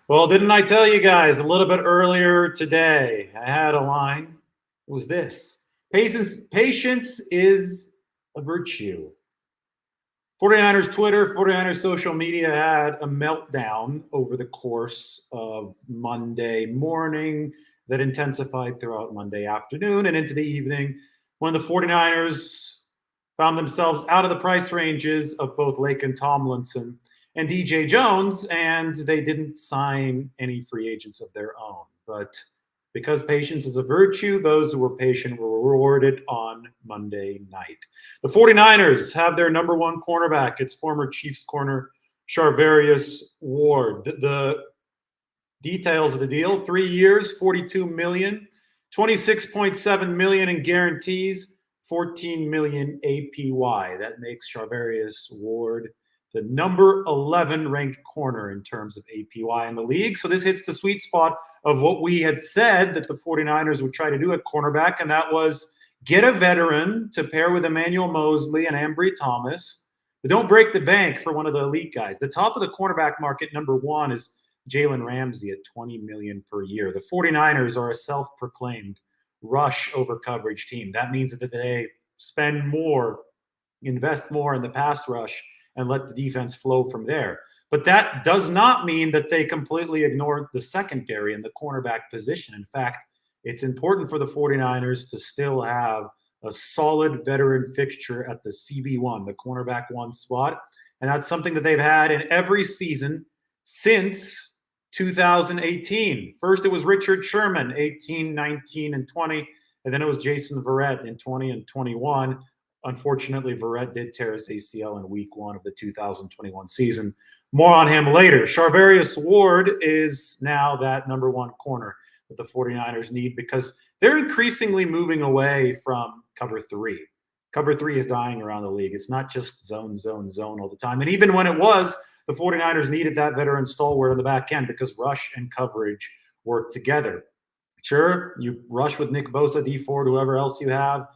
Well, didn't I tell you guys a little bit earlier today? I had a line. It was this: patience is a virtue. 49ers Twitter, 49ers social media had a meltdown over the course of Monday morning that intensified throughout Monday afternoon and into the evening when the 49ers found themselves out of the price ranges of both Laken Tomlinson and DJ Jones, and they didn't sign any free agents of their own. But because patience is a virtue, those who were patient were rewarded on Monday night. The 49ers have their number one cornerback. It's former Chiefs corner Charvarius Ward. The details of the deal: 3 years, 42 million, 26.7 million in guarantees, 14 million APY. That makes Charvarius Ward the number 11 ranked corner in terms of APY in the league. So this hits the sweet spot of what we had said that the 49ers would try to do at cornerback, and that was get a veteran to pair with Emmanuel Mosley and Ambry Thomas. But don't break the bank for one of the elite guys. The top of the cornerback market, number one, is Jalen Ramsey at 20 million per year. The 49ers are a self-proclaimed rush over coverage team. That means that they spend more, invest more in the pass rush, and let the defense flow from there. But that does not mean that they completely ignore the secondary and the cornerback position. In fact, it's important for the 49ers to still have a solid veteran fixture at the CB1, the cornerback one spot. And that's something that they've had in every season since 2018. First, it was Richard Sherman, 18, 19, and 20. And then it was Jason Verrett in 20 and 21. Unfortunately, Verrett did tear his ACL in week one of the 2021 season. More on him later. Charvarius Ward is now that number one corner that the 49ers need because they're increasingly moving away from cover three. Cover three is dying around the league. It's not just zone, zone, zone all the time. And even when it was, the 49ers needed that veteran stalwart on the back end because rush and coverage work together. Sure, you rush with Nick Bosa, D Ford, whoever else you have,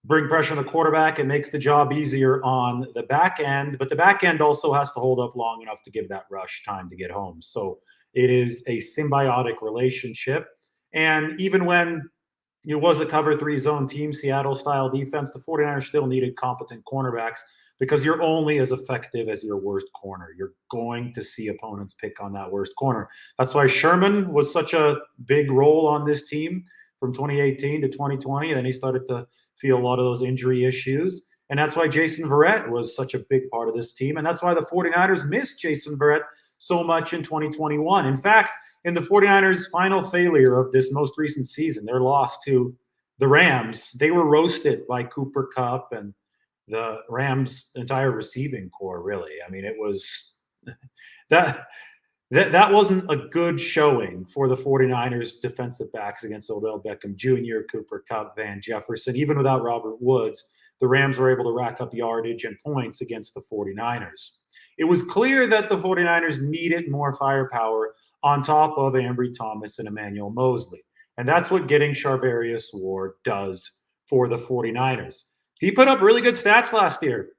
bring pressure on the quarterback. It makes the job easier on the back end, but the back end also has to hold up long enough to give that rush time to get home. So it is a symbiotic relationship. And even when it was a cover three zone team, Seattle style defense, the 49ers still needed competent cornerbacks because you're only as effective as your worst corner. You're going to see opponents pick on that worst corner. That's why Sherman was such a big role on this team from 2018 to 2020. And then he started to feel a lot of those injury issues. And that's why Jason Verrett was such a big part of this team. And that's why the 49ers missed Jason Verrett so much in 2021. In fact, in the 49ers' final failure of this most recent season, their loss to the Rams, they were roasted by Cooper Kupp and the Rams' entire receiving core, really. I mean, it was that wasn't a good showing for the 49ers defensive backs against Odell Beckham Jr., Cooper Kupp, Van Jefferson. Even without Robert Woods, the Rams were able to rack up yardage and points against the 49ers. It was clear that the 49ers needed more firepower on top of Ambry Thomas and Emmanuel Mosley. And that's what getting Charvarius Ward does for the 49ers. He put up really good stats last year.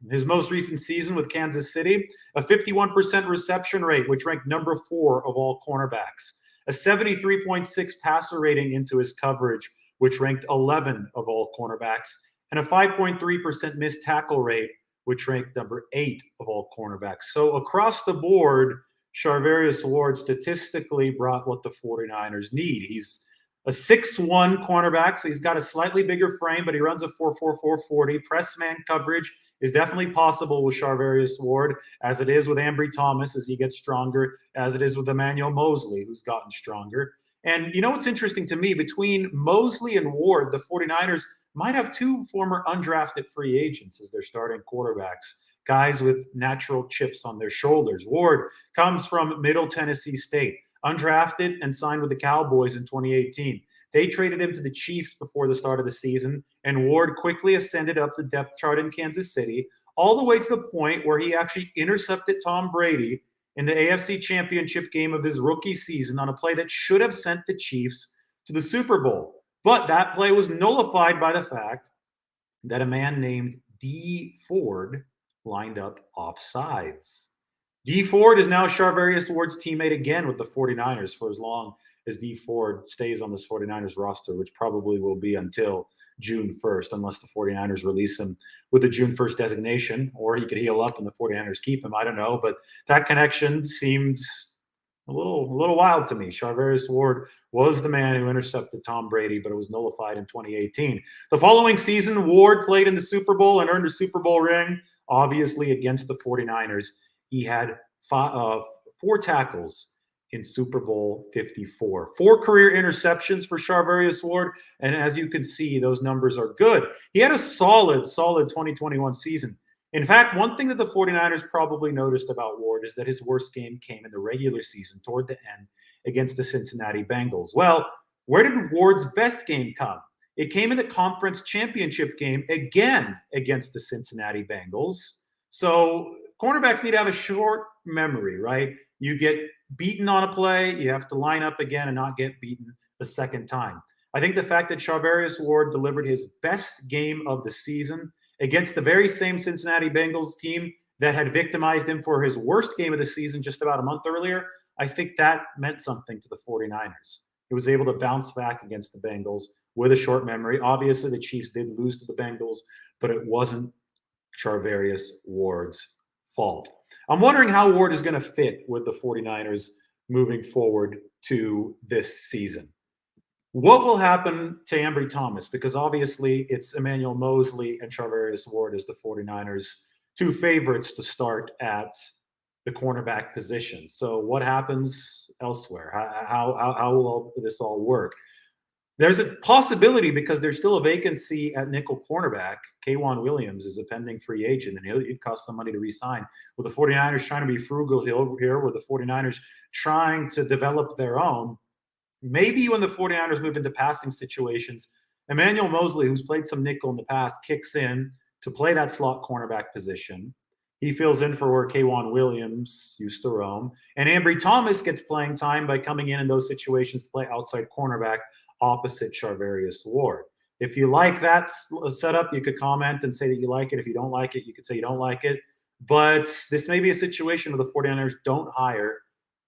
His most recent season with Kansas City, a 51% reception rate, which ranked number 4 of all cornerbacks, a 73.6 passer rating into his coverage, which ranked 11 of all cornerbacks, and a 5.3% missed tackle rate, which ranked number 8 of all cornerbacks. So across the board, Charvarius Ward statistically brought what the 49ers need. He's a 6'1 cornerback, so he's got a slightly bigger frame, but he runs a 4.44 40. Press man coverage is definitely possible with Charvarius Ward, as it is with Ambry Thomas as he gets stronger, as it is with Emmanuel Mosley, who's gotten stronger. And you know what's interesting to me? Between Mosley and Ward, the 49ers might have 2 former undrafted free agents as their starting quarterbacks, guys with natural chips on their shoulders. Ward comes from Middle Tennessee State, undrafted and signed with the Cowboys in 2018. They traded him to the Chiefs before the start of the season, and Ward quickly ascended up the depth chart in Kansas City, all the way to the point where he actually intercepted Tom Brady in the AFC Championship game of his rookie season on a play that should have sent the Chiefs to the Super Bowl. But that play was nullified by the fact that a man named D. Ford lined up offsides. D Ford is now Charvarius Ward's teammate again with the 49ers for as long as D Ford stays on this 49ers roster, which probably will be until June 1st, unless the 49ers release him with a June 1st designation, or he could heal up and the 49ers keep him. I don't know, but that connection seems a little wild to me. Charvarius Ward was the man who intercepted Tom Brady, but it was nullified in 2018. The following season, Ward played in the Super Bowl and earned a Super Bowl ring, obviously against the 49ers. He had 4 tackles in Super Bowl 54. 4 career interceptions for Charvarius Ward, and as you can see, those numbers are good. He had a solid 2021 season. In fact, one thing that the 49ers probably noticed about Ward is that his worst game came in the regular season toward the end against the Cincinnati Bengals. Well, where did Ward's best game come? It came in the conference championship game again against the Cincinnati Bengals. So cornerbacks need to have a short memory, right? You get beaten on a play, you have to line up again and not get beaten the second time. I think the fact that Charvarius Ward delivered his best game of the season against the very same Cincinnati Bengals team that had victimized him for his worst game of the season just about a month earlier, I think that meant something to the 49ers. He was able to bounce back against the Bengals with a short memory. Obviously, the Chiefs did lose to the Bengals, but it wasn't Charvarius Ward's fault. I'm wondering how Ward is going to fit with the 49ers moving forward to this season. What will happen to Ambry Thomas? Because obviously it's Emmanuel Moseley and Charvarius Ward as the 49ers' 2 favorites to start at the cornerback position. So what happens elsewhere? How will this all work? There's a possibility because there's still a vacancy at nickel cornerback. K'Wan Williams is a pending free agent, and he'd cost some money to re-sign. With the 49ers trying to be frugal here, with the 49ers trying to develop their own, maybe when the 49ers move into passing situations, Emmanuel Moseley, who's played some nickel in the past, kicks in to play that slot cornerback position. He fills in for where K'Wan Williams used to roam. And Ambry Thomas gets playing time by coming in those situations to play outside cornerback opposite Charvarius Ward. If you like that setup, you could comment and say that you like it. If you don't like it, you could say you don't like it. But this may be a situation where the 49ers don't hire,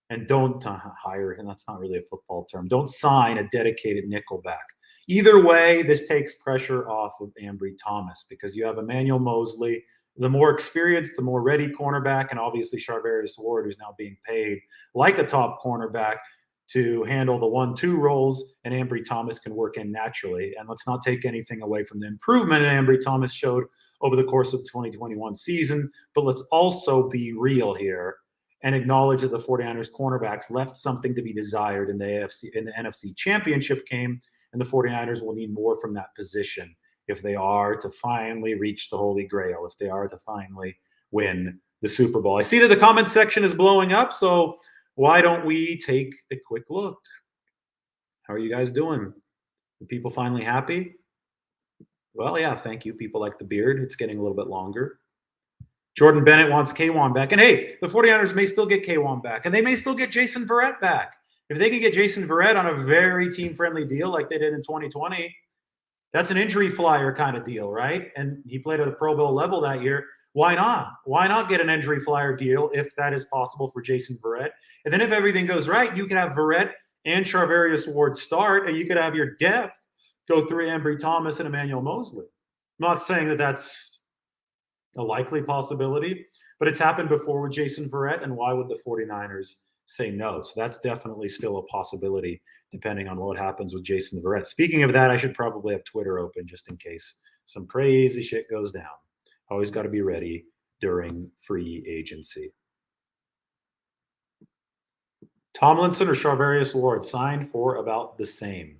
and that's not really a football term, don't sign a dedicated nickelback. Either way, this takes pressure off of Ambry Thomas because you have Emmanuel Moseley, the more experienced, the more ready cornerback, and obviously Charvarius Ward, who's now being paid like a top cornerback to handle the 1-2 roles, and Ambry Thomas can work in naturally. And let's not take anything away from the improvement that Ambry Thomas showed over the course of the 2021 season, but let's also be real here and acknowledge that the 49ers cornerbacks left something to be desired in the NFC Championship game, and the 49ers will need more from that position if they are to finally reach the Holy Grail, if they are to finally win the Super Bowl. I see that the comment section is blowing up, so why don't we take a quick look? How are you guys doing? Are people finally happy? Well, yeah, thank you. People like the beard. It's getting a little bit longer. Jordan Bennett wants K'Wan back. And hey, the 49ers may still get K'Wan back, and they may still get Jason Verrett back. If they can get Jason Verrett on a very team-friendly deal like they did in 2020, that's an injury flyer kind of deal, right? And he played at a Pro Bowl level that year. Why not? Why not get an injury flyer deal if that is possible for Jason Verrett? And then if everything goes right, you can have Verrett and Charvarius Ward start, and you could have your depth go through Ambry Thomas and Emmanuel Moseley. I'm not saying that that's a likely possibility, but it's happened before with Jason Verrett, and why would the 49ers say no? So that's definitely still a possibility, depending on what happens with Jason Verrett. Speaking of that, I should probably have Twitter open just in case some crazy shit goes down. Always got to be ready during free agency. Tomlinson or Charvarius Ward signed for about the same.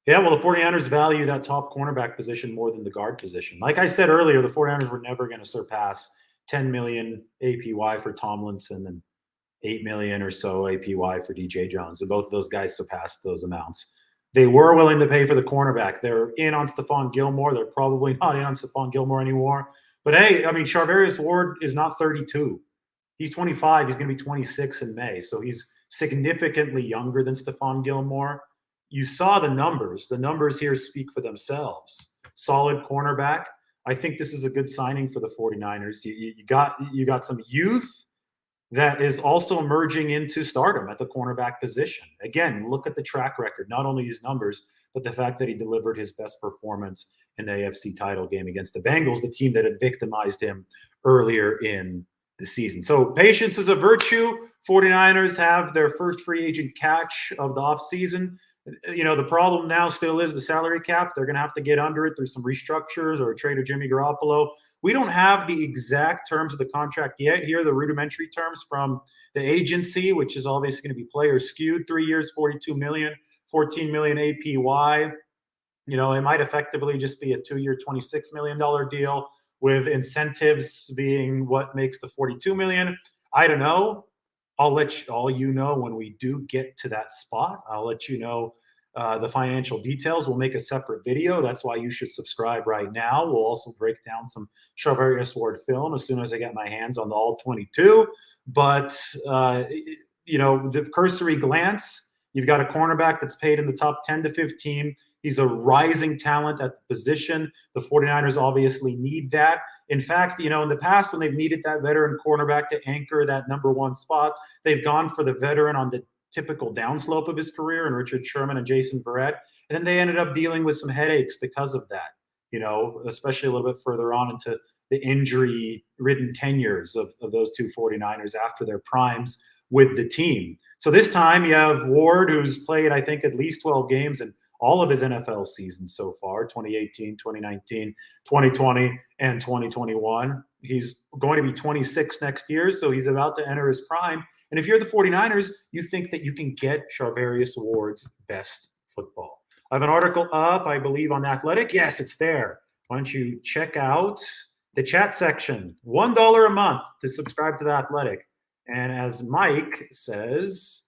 Yeah, well, the 49ers value that top cornerback position more than the guard position. Like I said earlier, the 49ers were never going to surpass $10 million APY for Tomlinson and $8 million or so APY for DJ Jones. And both of those guys surpassed those amounts. They were willing to pay for the cornerback. They're in on Stephon Gilmore. They're probably not in on Stephon Gilmore anymore. But hey, I mean, Charvarius Ward is not 32. He's 25. He's going to be 26 in May. So he's significantly younger than Stephon Gilmore. You saw the numbers. The numbers here speak for themselves. Solid cornerback. I think this is a good signing for the 49ers. You got some youth that is also emerging into stardom at the cornerback position. Again, look at the track record, not only his numbers, but the fact that he delivered his best performance in the AFC title game against the Bengals, the team that had victimized him earlier in the season. So patience is a virtue. 49ers have their first free agent catch of the offseason. The problem now still is the salary cap. They're going to have to get under it through some restructures or a trade of Jimmy Garoppolo. We don't have the exact terms of the contract yet. Here are the rudimentary terms from the agency, which is obviously going to be player skewed. 3 years, $42 million, $14 million APY. It might effectively just be a 2-year, $26 million deal with incentives being what makes the $42 million. I don't know. I'll let all you know when we do get to that spot. I'll let you know the financial details. We'll make a separate video. That's why you should subscribe right now. We'll also break down some Charvarius Ward film as soon as I get my hands on the all 22. But, the cursory glance, you've got a cornerback that's paid in the top 10 to 15. He's a rising talent at the position. The 49ers obviously need that. In fact, in the past, when they've needed that veteran cornerback to anchor that number one spot, they've gone for the veteran on the typical downslope of his career and Richard Sherman and Jason Verrett. And then they ended up dealing with some headaches because of that, especially a little bit further on into the injury-ridden tenures of those two 49ers after their primes with the team. So this time you have Ward, who's played, I think, at least 12 games and all of his NFL seasons so far, 2018, 2019, 2020, and 2021. He's going to be 26 next year, so he's about to enter his prime. And if you're the 49ers, you think that you can get Charvarius Ward's best football. I have an article up, I believe, on Athletic. Yes, it's there. Why don't you check out the chat section? $1 a month to subscribe to the Athletic. And as Mike says,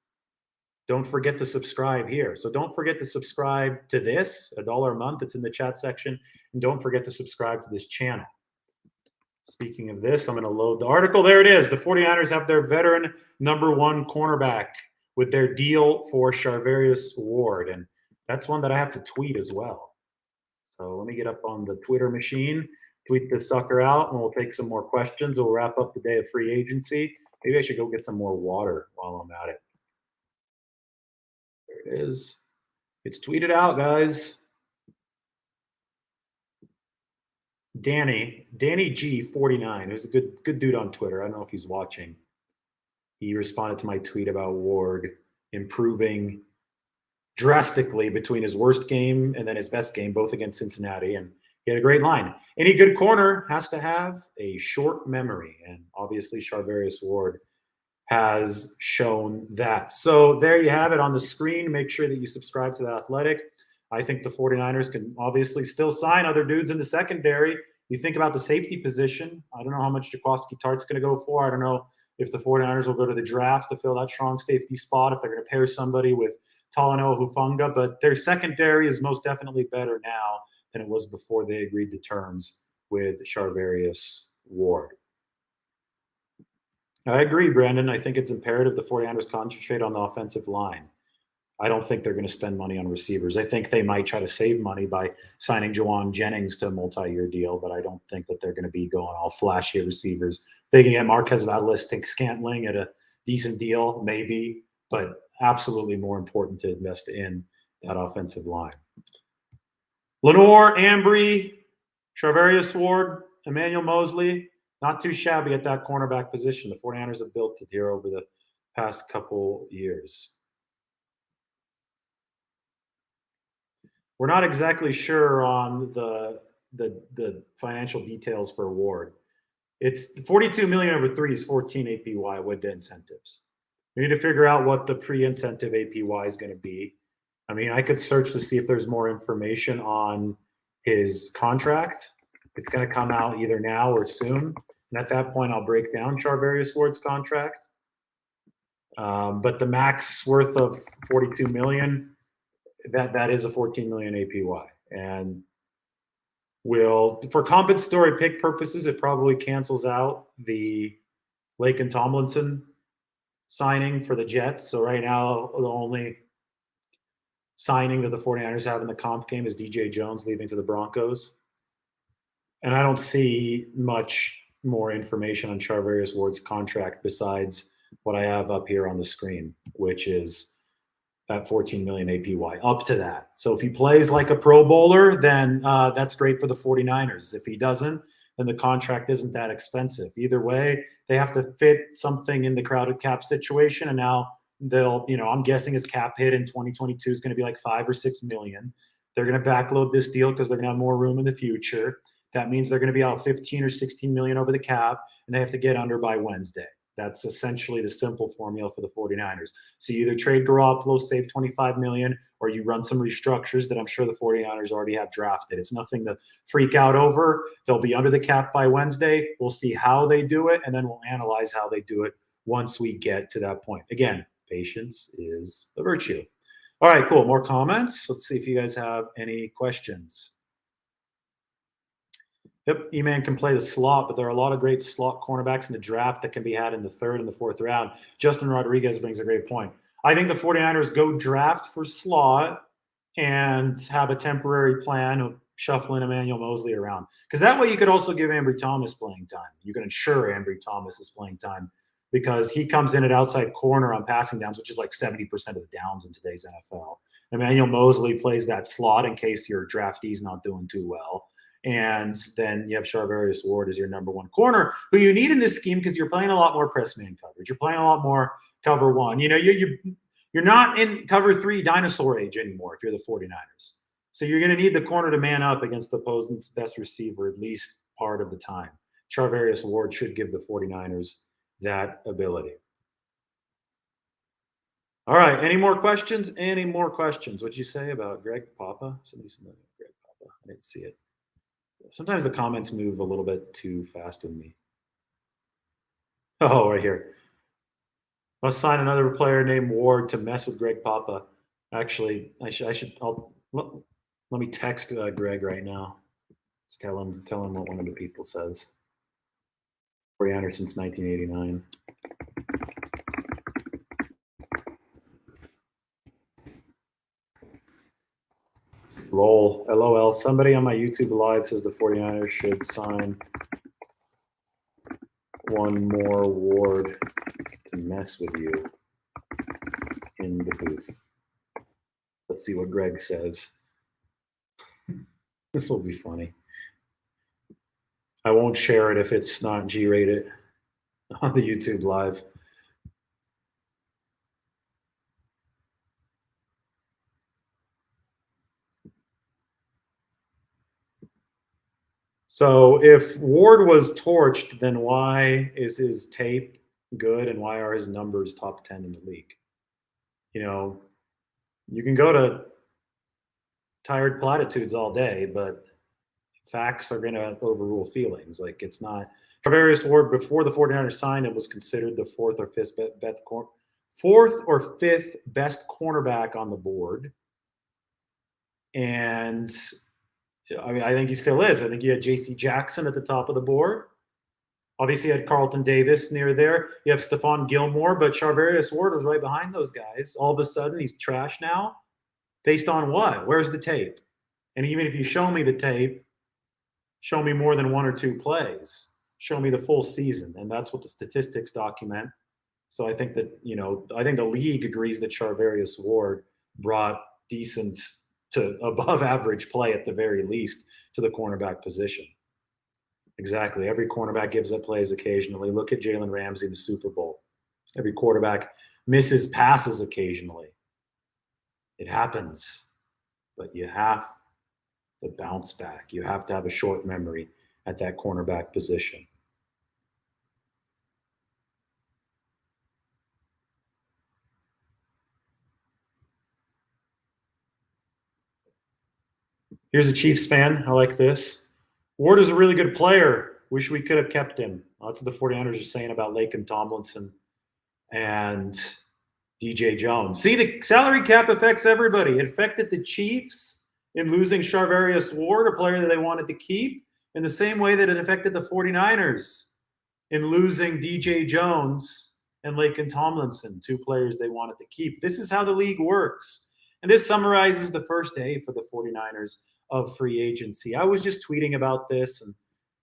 don't forget to subscribe here. So don't forget to subscribe to this, $1 a month. It's in the chat section. And don't forget to subscribe to this channel. Speaking of this, I'm going to load the article. There it is. The 49ers have their veteran number one cornerback with their deal for Charvarius Ward. And that's one that I have to tweet as well. So let me get up on the Twitter machine, tweet this sucker out, and we'll take some more questions. We'll wrap up the day of free agency. Maybe I should go get some more water while I'm at it. There it is. It's tweeted out, guys. Danny G49, who's a good dude on Twitter. I don't know if he's watching. He responded to my tweet about Ward improving drastically between his worst game and then his best game, both against Cincinnati. And he had a great line. Any good corner has to have a short memory. And obviously Charvarius Ward has shown that. So there you have it on the screen. Make sure that you subscribe to The Athletic. I think the 49ers can obviously still sign other dudes in the secondary. You think about the safety position. I don't know how much Jaquiski Tartt's going to go for. I don't know if the 49ers will go to the draft to fill that strong safety spot, if they're going to pair somebody with Talanoa Hufanga. But their secondary is most definitely better now than it was before they agreed to terms with Charvarius Ward. I agree, Brandon. I think it's imperative the 49ers concentrate on the offensive line. I don't think they're going to spend money on receivers. I think they might try to save money by signing Jawan Jennings to a multi-year deal, but I don't think that they're going to be going all flashy receivers. They can get Marquez Valdes-Scantling at a decent deal, maybe, but absolutely more important to invest in that offensive line. Lenore, Ambry, Charvarius Ward, Emmanuel Mosley, not too shabby at that cornerback position. The 49ers have built it here over the past couple years. We're not exactly sure on the financial details for Ward. It's $42 million over 3 is 14 APY with the incentives. We need to figure out what the pre-incentive APY is going to be. I mean, I could search to see if there's more information on his contract. It's going to come out either now or soon. And at that point, I'll break down Charvarius Ward's contract. But the max worth of $42 million, that is a $14 million APY. And for compensatory pick purposes, it probably cancels out the Laken Tomlinson signing for the Jets. So right now, the only signing that the 49ers have in the comp game is DJ Jones leaving to the Broncos. And I don't see much more information on Charvarius Ward's contract besides what I have up here on the screen, which is that 14 million APY, up to that. So if he plays like a Pro Bowler, then that's great for the 49ers. If he doesn't, then the contract isn't that expensive. Either way, they have to fit something in the crowded cap situation, and now they'll, I'm guessing his cap hit in 2022 is going to be like 5 or 6 million. They're going to backload this deal because they're going to have more room in the future. That means they're going to be out 15 or 16 million over the cap, and they have to get under by Wednesday. That's essentially the simple formula for the 49ers. So you either trade Garoppolo, save 25 million, or you run some restructures that I'm sure the 49ers already have drafted. It's nothing to freak out over. They'll be under the cap by Wednesday. We'll see how they do it, and then we'll analyze how they do it once we get to that point. Again, patience is a virtue. All right, cool. More comments. Let's see if you guys have any questions. Yep, E-Man can play the slot, but there are a lot of great slot cornerbacks in the draft that can be had in the 3rd and the 4th round. Justin Rodriguez brings a great point. I think the 49ers go draft for slot and have a temporary plan of shuffling Emmanuel Moseley around. Because that way you could also give Ambry Thomas playing time. You can ensure Ambry Thomas is playing time because he comes in at outside corner on passing downs, which is like 70% of the downs in today's NFL. Emmanuel Moseley plays that slot in case your draftee's not doing too well. And then you have Charvarius Ward as your number 1 corner, who you need in this scheme because you're playing a lot more press man coverage. You're playing a lot more cover 1. You're not in cover 3 dinosaur age anymore if you're the 49ers. So you're going to need the corner to man up against the opponent's best receiver at least part of the time. Charvarius Ward should give the 49ers that ability. All right. Any more questions? Any more questions? What'd you say about Greg Papa? Somebody said Greg Papa. I didn't see it. Sometimes the comments move a little bit too fast with me. Oh, right here. Must sign another player named Ward to mess with Greg Papa. Actually, let me text Greg right now. Let's tell him what one of the people says. 49ers since 1989. LOL. Somebody on my YouTube live says the 49ers should sign one more Ward to mess with you in the booth. Let's see what Greg says. This will be funny. I won't share it if it's not G-rated on the YouTube live. So if Ward was torched, then why is his tape good and why are his numbers top 10 in the league? You can go to tired platitudes all day, but facts are going to overrule feelings. Like it's not. Charvarius Ward, before the 49ers signed him, was considered the 4th or 5th best cornerback on the board. And I think he still is. I think you had J.C. Jackson at the top of the board. Obviously, you had Carlton Davis near there. You have Stephon Gilmore, but Charvarius Ward was right behind those guys. All of a sudden, he's trash now. Based on what? Where's the tape? And even if you show me the tape, show me more than 1 or 2 plays. Show me the full season. And that's what the statistics document. So I think that, I think the league agrees that Charvarius Ward brought decent to above average play at the very least to the cornerback position. Exactly. Every cornerback gives up plays occasionally. Look at Jalen Ramsey in the Super Bowl. Every quarterback misses passes occasionally. It happens. But you have to bounce back. You have to have a short memory at that cornerback position. Here's a Chiefs fan. I like this. Ward is a really good player. Wish we could have kept him. That's what the 49ers are saying about Laken Tomlinson and DJ Jones. See, the salary cap affects everybody. It affected the Chiefs in losing Charvarius Ward, a player that they wanted to keep, in the same way that it affected the 49ers in losing DJ Jones and Laken Tomlinson, 2 players they wanted to keep. This is how the league works. And this summarizes the first day for the 49ers of free agency. I was just tweeting about this, and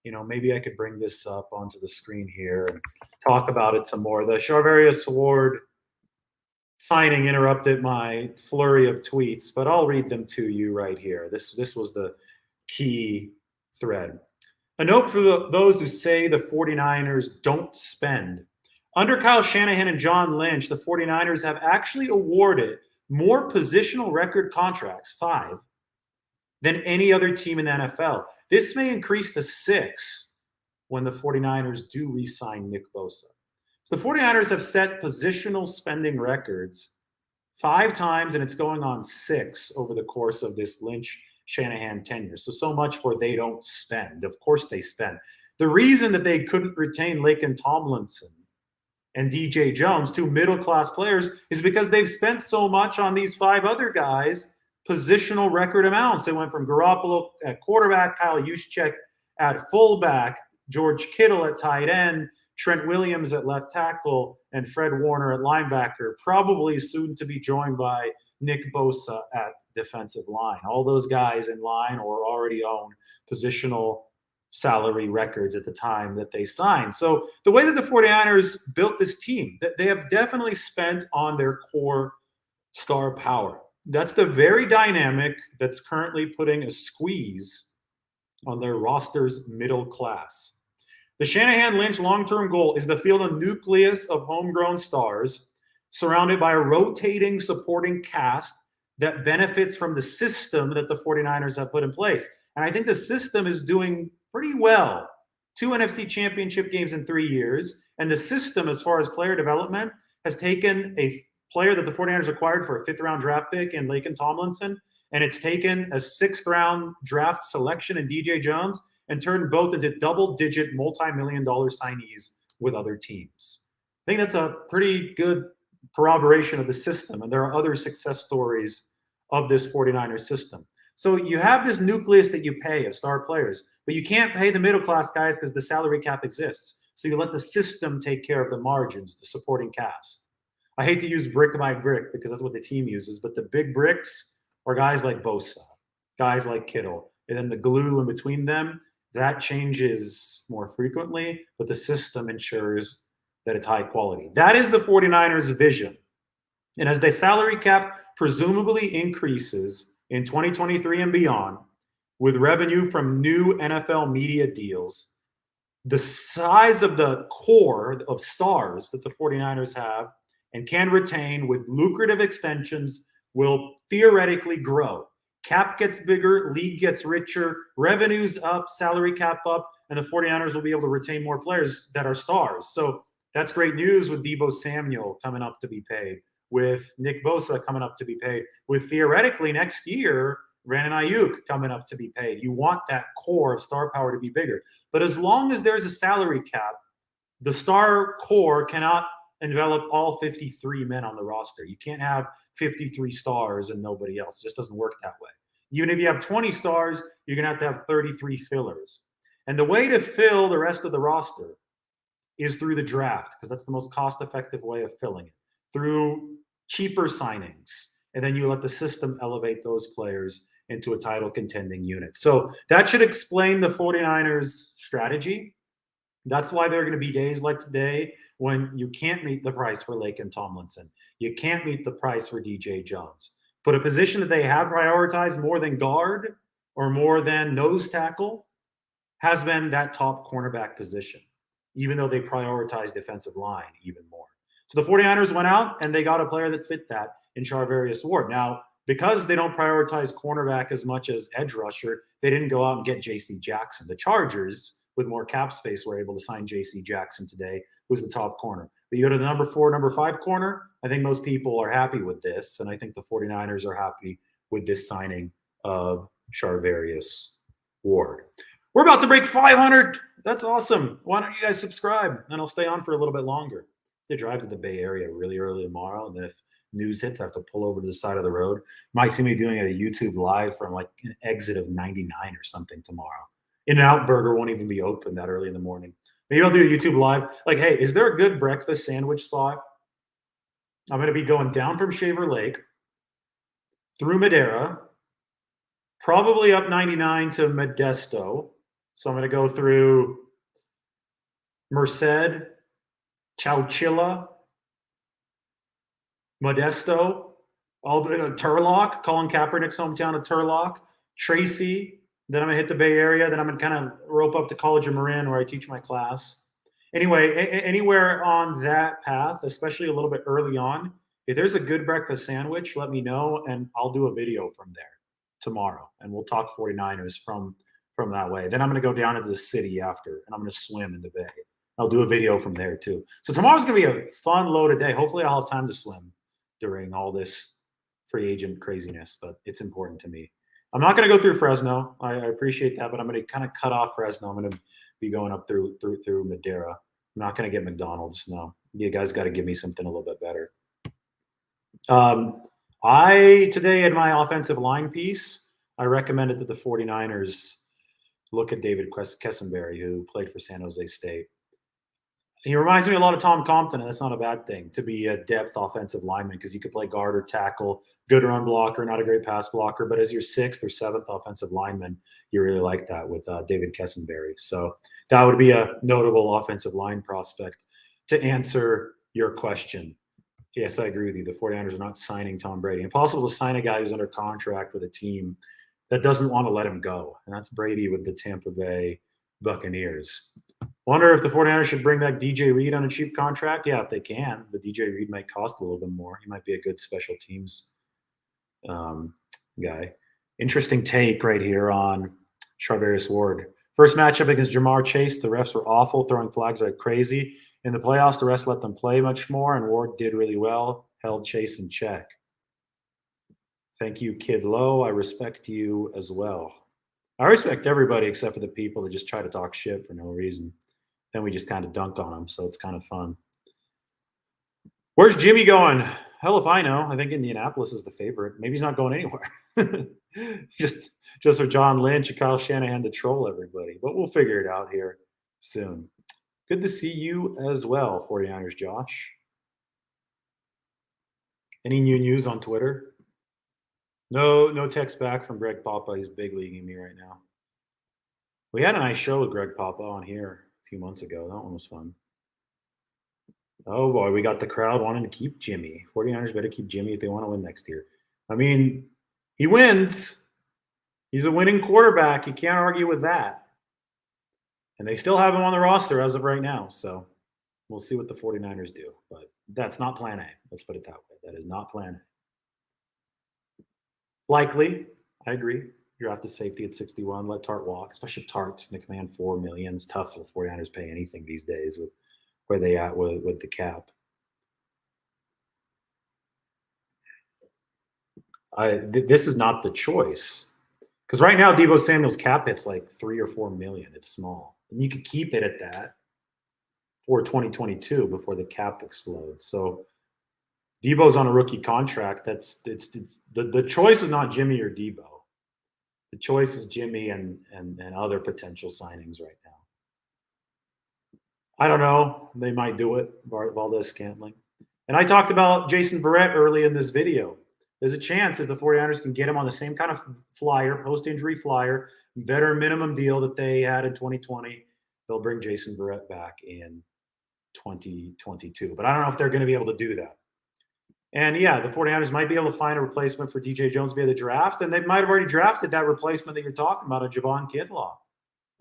maybe I could bring this up onto the screen here and talk about it some more. The Charvarius Ward signing interrupted my flurry of tweets, but I'll read them to you right here. This was the key thread. A note for those who say the 49ers don't spend. Under Kyle Shanahan and John Lynch, the 49ers have actually awarded more positional record contracts, 5, than any other team in the NFL. This may increase to 6 when the 49ers do re-sign Nick Bosa. So the 49ers have set positional spending records 5 times, and it's going on 6 over the course of this Lynch-Shanahan tenure. So much for they don't spend. Of course they spend. The reason that they couldn't retain Laken Tomlinson and DJ Jones, 2 middle-class players, is because they've spent so much on these 5 other guys, positional record amounts. They went from Garoppolo at quarterback, Kyle Juszczyk at fullback, George Kittle at tight end, Trent Williams at left tackle, and Fred Warner at linebacker, probably soon to be joined by Nick Bosa at defensive line. All those guys in line or already own positional salary records at the time that they signed. So the way that the 49ers built this team, that they have definitely spent on their core star power. That's the very dynamic that's currently putting a squeeze on their roster's middle class. The Shanahan-Lynch long-term goal is to field a nucleus of homegrown stars surrounded by a rotating supporting cast that benefits from the system that the 49ers have put in place. And I think the system is doing pretty well. 2 NFC championship games in 3 years. And the system, as far as player development, has taken a player that the 49ers acquired for a 5th-round draft pick in Laken Tomlinson, and it's taken a 6th-round draft selection in DJ Jones and turned both into double-digit multi-million-dollar signees with other teams. I think that's a pretty good corroboration of the system, and there are other success stories of this 49ers system. So you have this nucleus that you pay of star players, but you can't pay the middle-class guys because the salary cap exists. So you let the system take care of the margins, the supporting cast. I hate to use brick by brick because that's what the team uses, but the big bricks are guys like Bosa, guys like Kittle, and then the glue in between them, that changes more frequently, but the system ensures that it's high quality. That is the 49ers' vision. And as the salary cap presumably increases in 2023 and beyond, with revenue from new NFL media deals, the size of the core of stars that the 49ers have and can retain with lucrative extensions will theoretically grow. Cap gets bigger, league gets richer, revenues up, salary cap up, and the 49ers will be able to retain more players that are stars. So that's great news with Deebo Samuel coming up to be paid, with Nick Bosa coming up to be paid, with theoretically next year, Brandon Ayuk coming up to be paid. You want that core of star power to be bigger. But as long as there's a salary cap, the star core cannot envelop all 53 men on the roster. You can't have 53 stars and nobody else. It just doesn't work that way. Even if you have 20 stars, you're going to have 33 fillers. And the way to fill the rest of the roster is through the draft, because that's the most cost-effective way of filling it, through cheaper signings. And then you let the system elevate those players into a title contending unit. So that should explain the 49ers strategy. That's why there are going to be days like today when you can't meet the price for Laken Tomlinson. You can't meet the price for DJ Jones. But a position that they have prioritized more than guard or more than nose tackle has been that top cornerback position, even though they prioritize defensive line even more. So the 49ers went out and they got a player that fit that in Charvarius Ward. Now, because they don't prioritize cornerback as much as edge rusher, they didn't go out and get J.C. Jackson. The Chargers, with more cap space, were able to sign J.C. Jackson today, who's the top corner. But you go to the number 4, number 5 corner, I think most people are happy with this, and I think the 49ers are happy with this signing of Charvarius Ward. We're about to break 500. That's awesome. Why don't you guys subscribe, and I'll stay on for a little bit longer. They drive to the Bay Area really early tomorrow, and then if news hits, I have to pull over to the side of the road. You might see me doing a YouTube live from like an exit of 99 or something tomorrow. In-N-Out Burger won't even be open that early in the morning. Maybe I'll do a YouTube live. Like, hey, is there a good breakfast sandwich spot? I'm going to be going down from Shaver Lake, through Madera, probably up 99 to Modesto, So I'm going to go through Merced, Chowchilla, Modesto, Turlock, Colin Kaepernick's hometown of Turlock, Tracy. Then I'm going to hit the Bay Area. Then I'm going to kind of rope up to College of Marin where I teach my class. Anyway, anywhere on that path, especially a little bit early on, if there's a good breakfast sandwich, let me know, and I'll do a video from there tomorrow, and we'll talk 49ers from that way. Then I'm going to go down into the city after, and I'm going to swim in the Bay. I'll do a video from there too. So tomorrow's going to be a fun loaded day. Hopefully I'll have time to swim during all this free agent craziness, but it's important to me. I'm not going to go through Fresno. I appreciate that, but I'm going to kind of cut off Fresno. I'm going to be going up through Madera. I'm not going to get McDonald's. No, you guys got to give me something a little bit better. I today in my offensive line piece, I recommended that the 49ers look at David Kessenberry, who played for San Jose State. He reminds me a lot of Tom Compton, and that's not a bad thing to be a depth offensive lineman because you could play guard or tackle, good run blocker, not a great pass blocker, but as your sixth or seventh offensive lineman, you really like that with David Kessenberry. So that would be a notable offensive line prospect to answer your question. Yes, I agree with you. The 49ers are not signing Tom Brady. Impossible to sign a guy who's under contract with a team that doesn't want to let him go, and that's Brady with the Tampa Bay Buccaneers. Wonder if the 49ers should bring back DJ Reed on a cheap contract. Yeah, if they can. But DJ Reed might cost a little bit more. He might be a good special teams guy. Interesting take right here on Charvarius Ward. First matchup against Jamar Chase, the refs were awful, throwing flags like crazy. In the playoffs, the refs let them play much more, and Ward did really well, held Chase in check. Thank you, Kid Low. I respect you as well. I respect everybody except for the people that just try to talk shit for no reason. Then we just kind of dunk on them, so it's kind of fun. Where's Jimmy going? Hell if I know. I think Indianapolis is the favorite. Maybe he's not going anywhere. just for John Lynch and Kyle Shanahan to troll everybody. But we'll figure it out here soon. Good to see you as well, 49ers Josh. Any new news on Twitter? No text back from Greg Papa. He's big leaguing me right now. We had a nice show with Greg Papa on here a few months ago. That one was fun. Oh, boy, we got the crowd wanting to keep Jimmy. 49ers better keep Jimmy if they want to win next year. I mean, he wins. He's a winning quarterback. You can't argue with that. And they still have him on the roster as of right now. So we'll see what the 49ers do. But that's not plan A. Let's put it that way. That is not plan A. Likely, I agree. Draft a safety at 61. Let Tart walk, especially if Tart's in the command $4 million. It's tough for the 49ers pay anything these days with where they at with the cap. This is not the choice. Because right now, Deebo Samuel's cap hit's like $3 or $4 million. It's small. And you could keep it at that for 2022 before the cap explodes. So Deebo's on a rookie contract. It's the choice is not Jimmy or Deebo. The choice is Jimmy and other potential signings right now. I don't know. They might do it, Valdez-Scantling. And I talked about Jason Verrett early in this video. There's a chance if the 49ers can get him on the same kind of flyer, post-injury flyer, better minimum deal that they had in 2020, they'll bring Jason Verrett back in 2022. But I don't know if they're going to be able to do that. And, yeah, the 49ers might be able to find a replacement for DJ Jones via the draft, and they might have already drafted that replacement that you're talking about, Javon Kinlaw.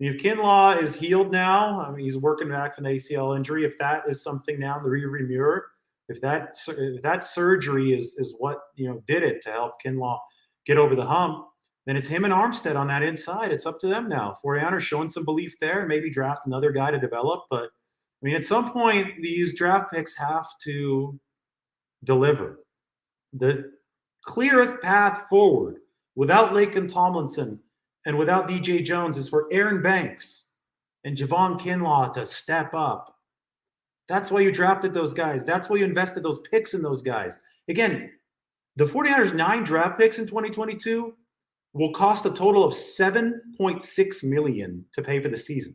If Kinlaw is healed now, I mean, he's working back from the ACL injury. If that is something now in the rearview mirror, if that surgery is what did it to help Kinlaw get over the hump, then it's him and Armstead on that inside. It's up to them now. 49ers showing some belief there, and maybe draft another guy to develop. But I mean, at some point, these draft picks have to deliver. The clearest path forward without Laken Tomlinson and without DJ Jones is for Aaron Banks and Javon Kinlaw to step up. That's why you drafted those guys. That's why you invested those picks in those guys. Again, the 49ers' 9 draft picks in 2022 will cost a total of $7.6 million to pay for the season.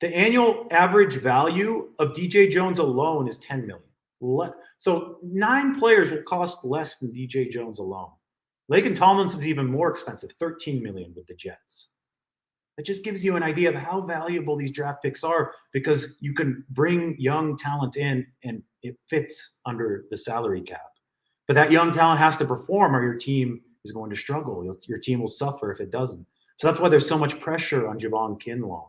The annual average value of DJ Jones alone is $10 million. So 9 players will cost less than DJ Jones alone. Laken Tomlinson's even more expensive, $13 million with the Jets. That just gives you an idea of how valuable these draft picks are, because you can bring young talent in and it fits under the salary cap. But that young talent has to perform or your team is going to struggle. Your team will suffer if it doesn't. So that's why there's so much pressure on Javon Kinlaw.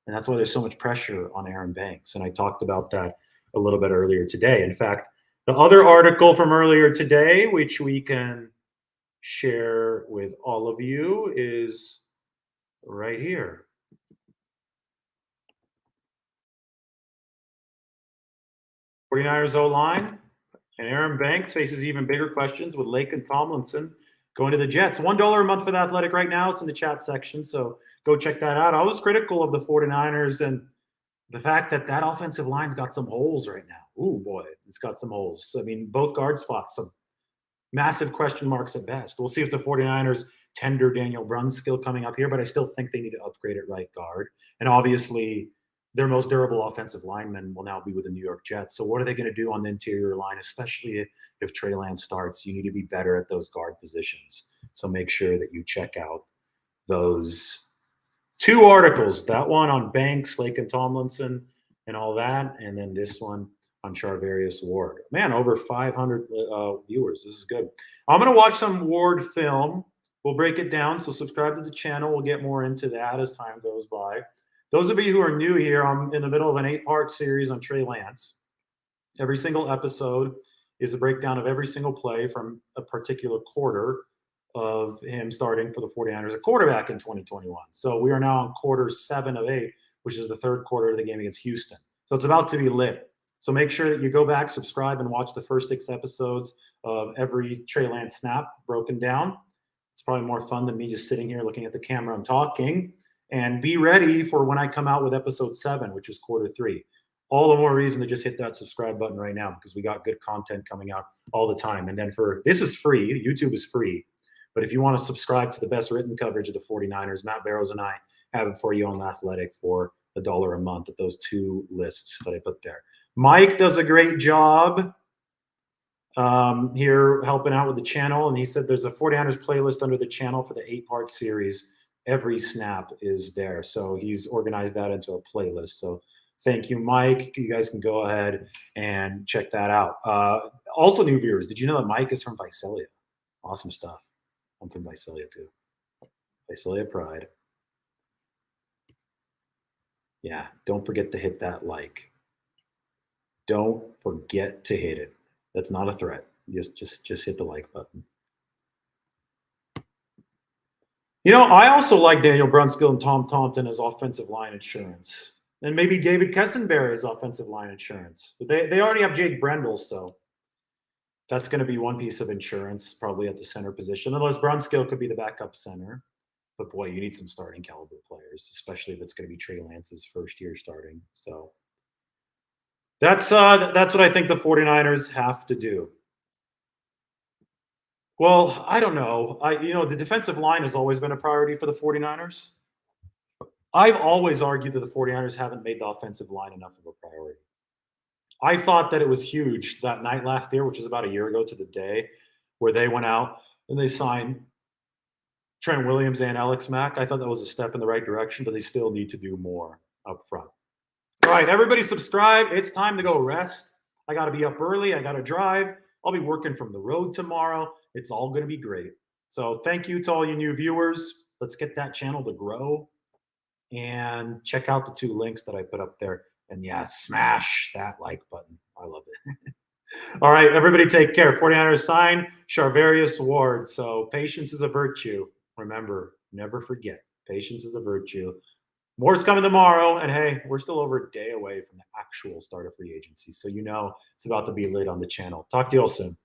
And that's why there's so much pressure on Aaron Banks. And I talked about that a little bit earlier today. In fact, the other article from earlier today, which we can share with all of you, is right here. '49ers O-line and Aaron Banks faces even bigger questions with Laken Tomlinson going to the Jets. $1 a month for The Athletic right now. It's in the chat section, so go check that out. I was critical of the 49ers and the fact that that offensive line's got some holes right now. Ooh, boy, it's got some holes. I mean, both guard spots, some massive question marks at best. We'll see if the 49ers tender Daniel Brunskill coming up here, but I still think they need to upgrade at right guard. And obviously, their most durable offensive lineman will now be with the New York Jets. So what are they going to do on the interior line, especially if Trey Lance starts? You need to be better at those guard positions. So make sure that you check out those two articles, that one on Banks, Laken Tomlinson, and all that, and then this one on Charvarius Ward. Man, over 500 viewers. This is good. I'm going to watch some Ward film. We'll break it down, so subscribe to the channel. We'll get more into that as time goes by. Those of you who are new here, I'm in the middle of an 8-part series on Trey Lance. Every single episode is a breakdown of every single play from a particular quarter of him starting for the 49ers at quarterback in 2021. So we are now on quarter 7 of 8, which is the third quarter of the game against Houston. So it's about to be lit. So make sure that you go back, subscribe, and watch the first 6 episodes of every Trey Lance snap broken down. It's probably more fun than me just sitting here looking at the camera and talking. And be ready for when I come out with episode 7, which is quarter 3. All the more reason to just hit that subscribe button right now, because we got good content coming out all the time. And then this is free. YouTube is free. But if you want to subscribe to the best written coverage of the 49ers, Matt Barrows and I have it for you on The Athletic for $1 a month at those 2 lists that I put there. Mike does a great job here helping out with the channel. And he said there's a 49ers playlist under the channel for the 8-part series. Every snap is there. So he's organized that into a playlist. So thank you, Mike. You guys can go ahead and check that out. Also, new viewers, did you know that Mike is from Visalia? Awesome stuff. I'm from Visalia too. Visalia Pride. Yeah, don't forget to hit that like. Don't forget to hit it. That's not a threat. Just hit the like button. You know, I also like Daniel Brunskill and Tom Compton as offensive line insurance. And maybe David Kessenberry as offensive line insurance. But they already have Jake Brendel, so that's going to be one piece of insurance probably at the center position. Unless Brunskill could be the backup center. But boy, you need some starting caliber players, especially if it's going to be Trey Lance's first year starting. So that's what I think the 49ers have to do. Well, I don't know. The defensive line has always been a priority for the 49ers. I've always argued that the 49ers haven't made the offensive line enough of a priority. I thought that it was huge that night last year, which is about a year ago to the day, where they went out and they signed Trent Williams and Alex Mack. I thought that was a step in the right direction, but they still need to do more up front. All right, everybody subscribe. It's time to go rest. I got to be up early. I got to drive. I'll be working from the road tomorrow. It's all going to be great. So thank you to all you new viewers. Let's get that channel to grow. And check out the 2 links that I put up there. And yeah, smash that like button. I love it. All right, everybody take care. 49ers sign Charvarius Ward. So patience is a virtue. Remember, never forget. Patience is a virtue. More's coming tomorrow. And hey, we're still over a day away from the actual start of free agency. So you know it's about to be lit on the channel. Talk to you all soon.